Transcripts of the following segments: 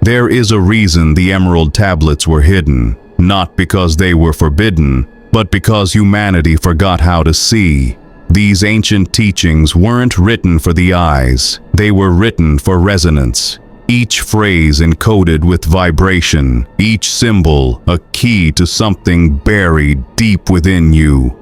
There is a reason the emerald tablets were hidden, not because they were forbidden, but because humanity forgot how to see. These ancient teachings weren't written for the eyes, they were written for resonance. Each phrase encoded with vibration, each symbol a key to something buried deep within you.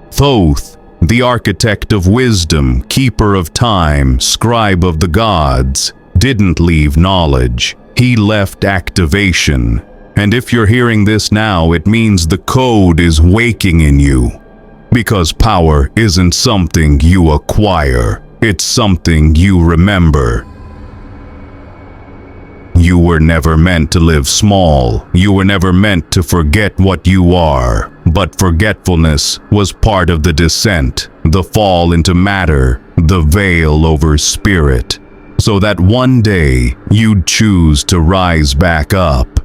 Thoth, the architect of wisdom, keeper of time, scribe of the gods, didn't leave knowledge, he left activation. And if you're hearing this now, it means the code is waking in you. Because power isn't something you acquire, it's something you remember. You were never meant to live small. You were never meant to forget what you are. But forgetfulness was part of the descent, the fall into matter, the veil over spirit. So that one day you'd choose to rise back up.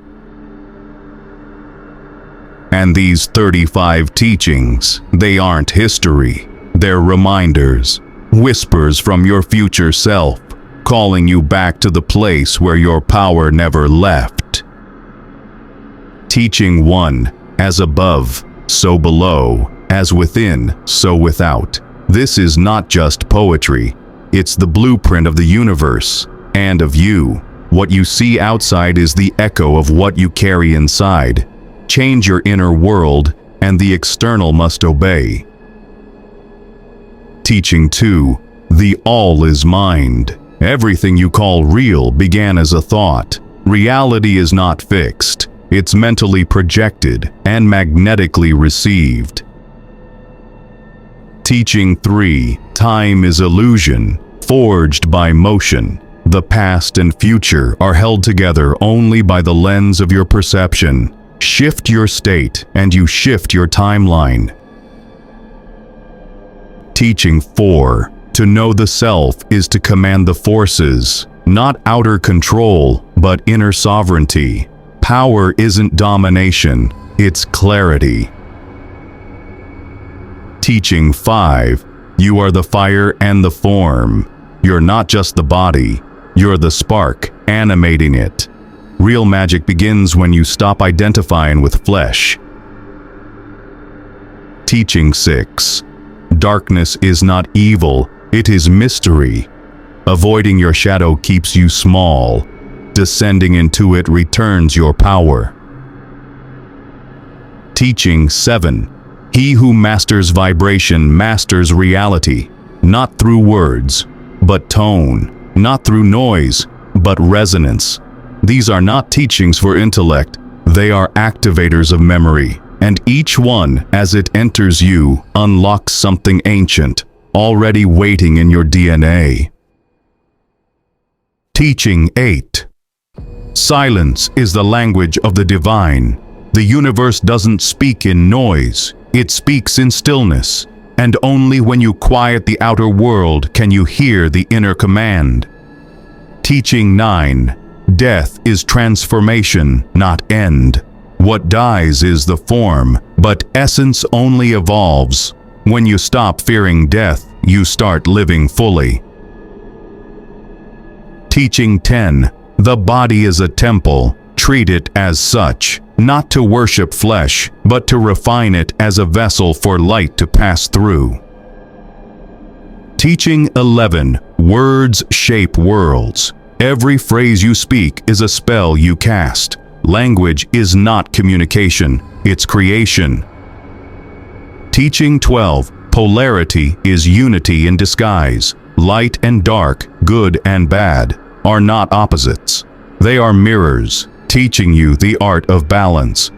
And these 35 teachings, they aren't history. They're reminders, whispers from your future self, calling you back to the place where your power never left. Teaching 1, as above, so below, as within, so without. This is not just poetry. It's the blueprint of the universe, and of you. What you see outside is the echo of what you carry inside. Change your inner world, and the external must obey. Teaching 2, the all is mind. Everything you call real began as a thought. Reality is not fixed. It's mentally projected and magnetically received. Teaching 3, time is illusion, forged by motion. The past and future are held together only by the lens of your perception. Shift your state, and you shift your timeline. Teaching 4, to know the self is to command the forces, not outer control, but inner sovereignty. Power isn't domination, it's clarity. Teaching 5, you are the fire and the form. You're not just the body, you're the spark, animating it. Real magic begins when you stop identifying with flesh. Teaching 6, darkness is not evil, it is mystery. Avoiding your shadow keeps you small. Descending into it returns your power. Teaching 7, he who masters vibration masters reality, not through words, but tone, not through noise, but resonance. These are not teachings for intellect, they are activators of memory, and each one, as it enters you, unlocks something ancient, already waiting in your DNA. Teaching 8, silence is the language of the divine. The universe doesn't speak in noise, it speaks in stillness, and only when you quiet the outer world can you hear the inner command. Teaching 9, death is transformation, not end. What dies is the form, but essence only evolves. When you stop fearing death, you start living fully. Teaching 10, the body is a temple. Treat it as such, not to worship flesh, but to refine it as a vessel for light to pass through. Teaching 11, words shape worlds. Every phrase you speak is a spell you cast. Language is not communication, it's creation. Teaching 12, polarity is unity in disguise. Light and dark, good and bad, are not opposites. They are mirrors, teaching you the art of balance.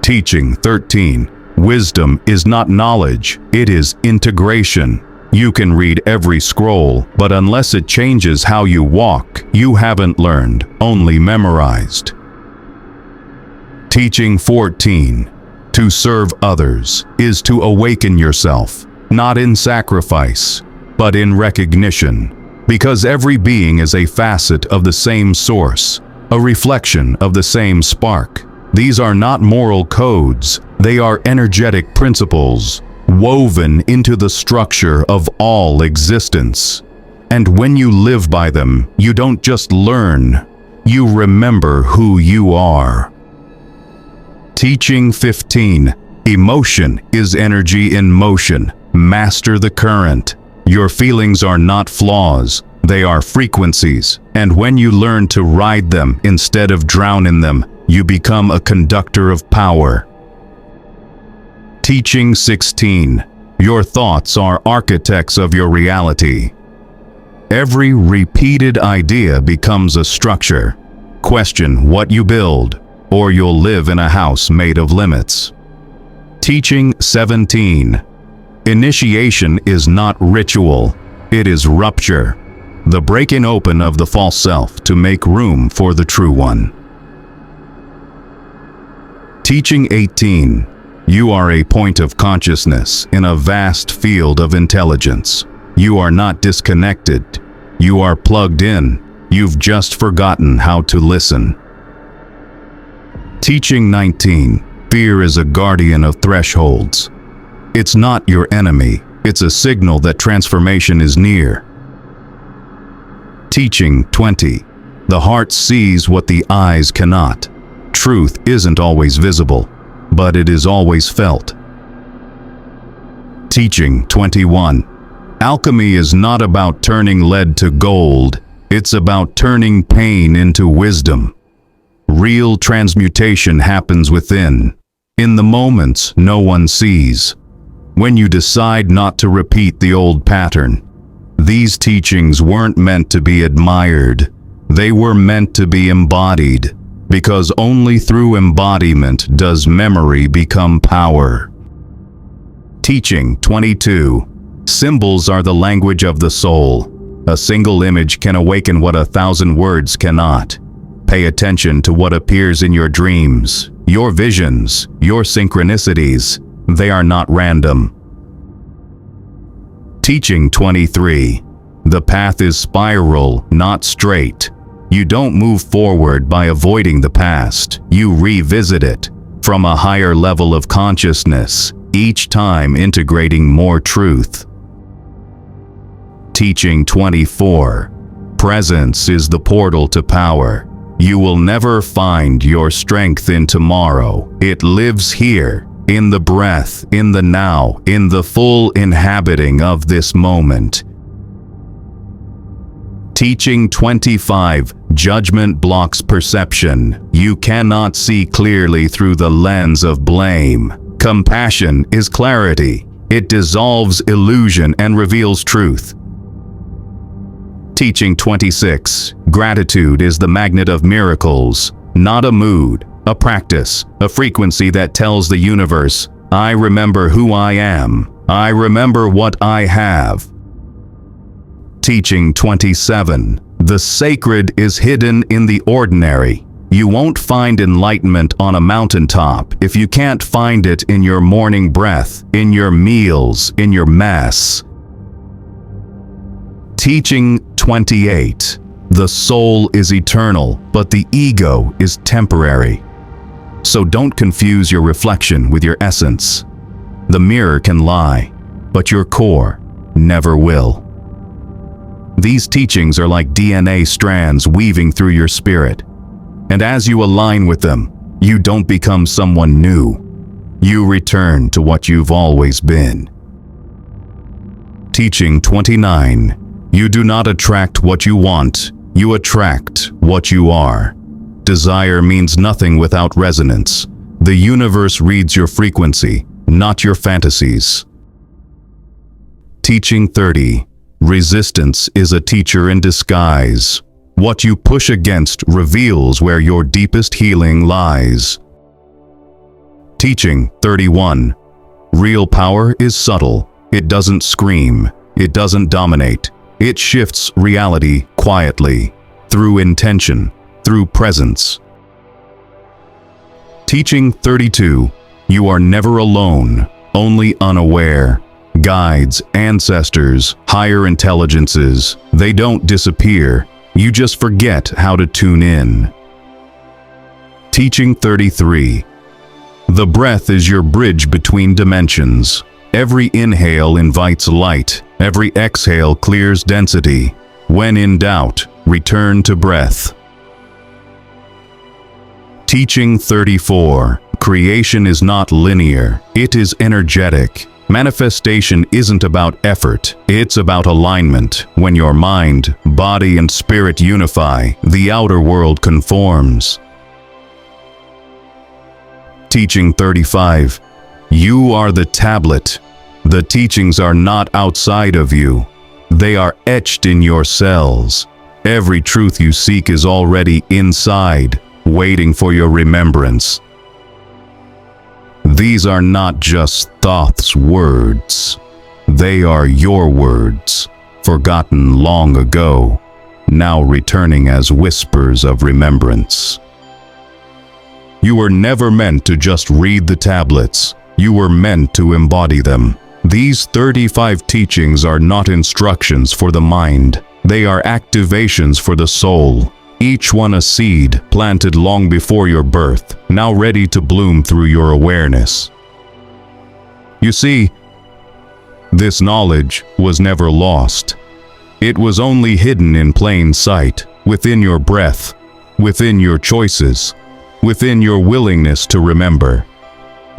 Teaching 13, wisdom is not knowledge, it is integration. You can read every scroll, but unless it changes how you walk, you haven't learned, only memorized. Teaching 14, to serve others is to awaken yourself, not in sacrifice, but in recognition. Because every being is a facet of the same source, a reflection of the same spark. These are not moral codes, they are energetic principles, woven into the structure of all existence. And when you live by them, you don't just learn, you remember who you are. Teaching 15. Emotion is energy in motion. Master the current. Your feelings are not flaws, they are frequencies. And when you learn to ride them instead of drown in them, you become a conductor of power. Teaching 16. Your thoughts are architects of your reality. Every repeated idea becomes a structure. Question what you build, or you'll live in a house made of limits. Teaching 17. Initiation is not ritual, it is rupture. The breaking open of the false self to make room for the true one. Teaching 18. You are a point of consciousness in a vast field of intelligence. You are not disconnected. You are plugged in. You've just forgotten how to listen. Teaching 19. Fear is a guardian of thresholds. It's not your enemy. It's a signal that transformation is near. Teaching 20. The heart sees what the eyes cannot. Truth isn't always visible, but it is always felt. Teaching 21. Alchemy is not about turning lead to gold, it's about turning pain into wisdom. Real transmutation happens within, in the moments no one sees. When you decide not to repeat the old pattern. These teachings weren't meant to be admired, they were meant to be embodied, because only through embodiment does memory become power. Teaching 22. Symbols are the language of the soul. A single image can awaken what 1,000 words cannot. Pay attention to what appears in your dreams, your visions, your synchronicities. They are not random. Teaching 23. The path is spiral, not straight. You don't move forward by avoiding the past. You revisit it from a higher level of consciousness, each time integrating more truth. Teaching 24. Presence is the portal to power. You will never find your strength in tomorrow. It lives here, in the breath, in the now, in the full inhabiting of this moment. Teaching 25. Judgment blocks perception. You cannot see clearly through the lens of blame. Compassion is clarity. It dissolves illusion and reveals truth. Teaching 26. Gratitude is the magnet of miracles, not a mood, a practice, a frequency that tells the universe, I remember who I am. I remember what I have. Teaching 27. The sacred is hidden in the ordinary. You won't find enlightenment on a mountaintop if you can't find it in your morning breath, in your meals, in your mess. Teaching 28. The soul is eternal, but the ego is temporary. So don't confuse your reflection with your essence. The mirror can lie, but your core never will. These teachings are like DNA strands weaving through your spirit. And as you align with them, you don't become someone new. You return to what you've always been. Teaching 29. You do not attract what you want, you attract what you are. Desire means nothing without resonance. The universe reads your frequency, not your fantasies. Teaching 30. Resistance is a teacher in disguise. What you push against reveals where your deepest healing lies. Teaching 31. Real power is subtle. It doesn't scream. It doesn't dominate. It shifts reality quietly, through intention, through presence. Teaching 32. You are never alone, only unaware. Guides, ancestors, higher intelligences, they don't disappear. You just forget how to tune in. Teaching 33. The breath is your bridge between dimensions. Every inhale invites light. Every exhale clears density. When in doubt, return to breath. Teaching 34. Creation is not linear, it is energetic. Manifestation isn't about effort, it's about alignment. When your mind, body, and spirit unify, the outer world conforms. Teaching 35. You are the tablet. The teachings are not outside of you. They are etched in your cells. Every truth you seek is already inside, waiting for your remembrance. These are not just Thoth's words. They are your words, forgotten long ago, now returning as whispers of remembrance. You were never meant to just read the tablets. You were meant to embody them. These 35 teachings are not instructions for the mind. They are activations for the soul. Each one a seed planted long before your birth, now ready to bloom through your awareness. You see, this knowledge was never lost. It was only hidden in plain sight, within your breath, within your choices, within your willingness to remember.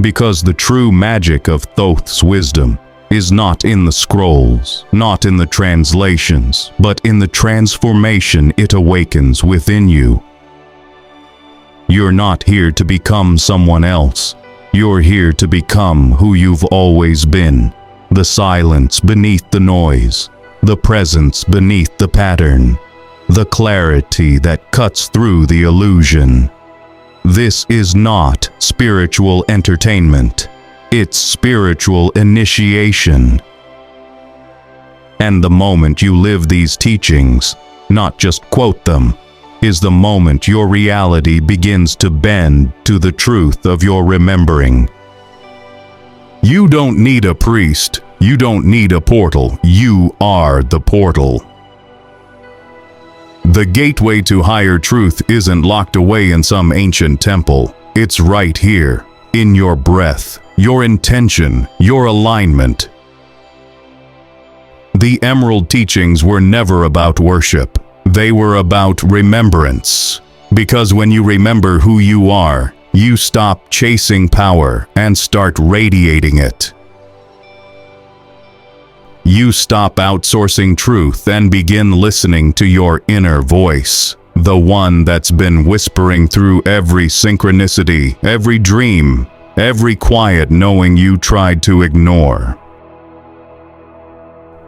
Because the true magic of Thoth's wisdom is not in the scrolls, not in the translations, but in the transformation it awakens within you. You're not here to become someone else. You're here to become who you've always been. The silence beneath the noise, the presence beneath the pattern, the clarity that cuts through the illusion. This is not spiritual entertainment. It's spiritual initiation. And the moment you live these teachings, not just quote them, is the moment your reality begins to bend to the truth of your remembering. You don't need a priest. You don't need a portal. You are the portal. The gateway to higher truth isn't locked away in some ancient temple. It's right here, in your breath, your intention, your alignment. The Emerald teachings were never about worship. They were about remembrance. Because when you remember who you are, you stop chasing power and start radiating it. You stop outsourcing truth and begin listening to your inner voice, the one that's been whispering through every synchronicity, every dream, every quiet knowing you tried to ignore.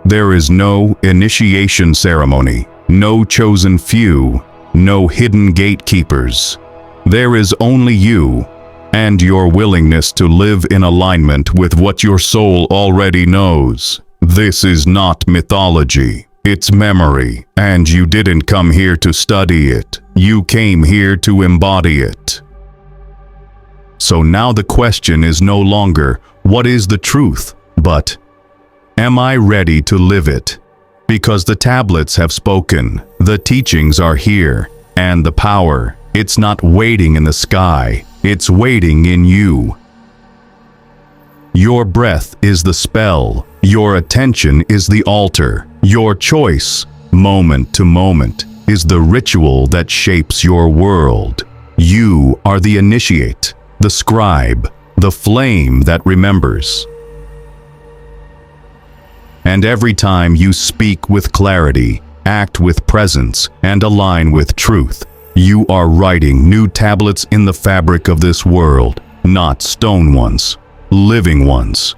There is no initiation ceremony, no chosen few, no hidden gatekeepers. There is only you and your willingness to live in alignment with what your soul already knows. This is not mythology, it's memory, and you didn't come here to study it. You came here to embody it. So now the question is no longer, what is the truth? But, am I ready to live it? Because the tablets have spoken, the teachings are here, and the power, it's not waiting in the sky, it's waiting in you. Your breath is the spell, your attention is the altar, your choice, moment to moment, is the ritual that shapes your world. You are the initiate, the scribe, the flame that remembers. And every time you speak with clarity, act with presence, and align with truth, you are writing new tablets in the fabric of this world, not stone ones, living ones,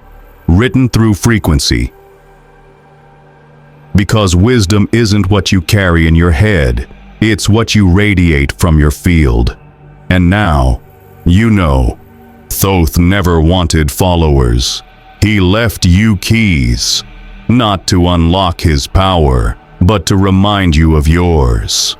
written through frequency. Because wisdom isn't what you carry in your head, it's what you radiate from your field. And now, you know, Thoth never wanted followers. He left you keys, not to unlock his power, but to remind you of yours.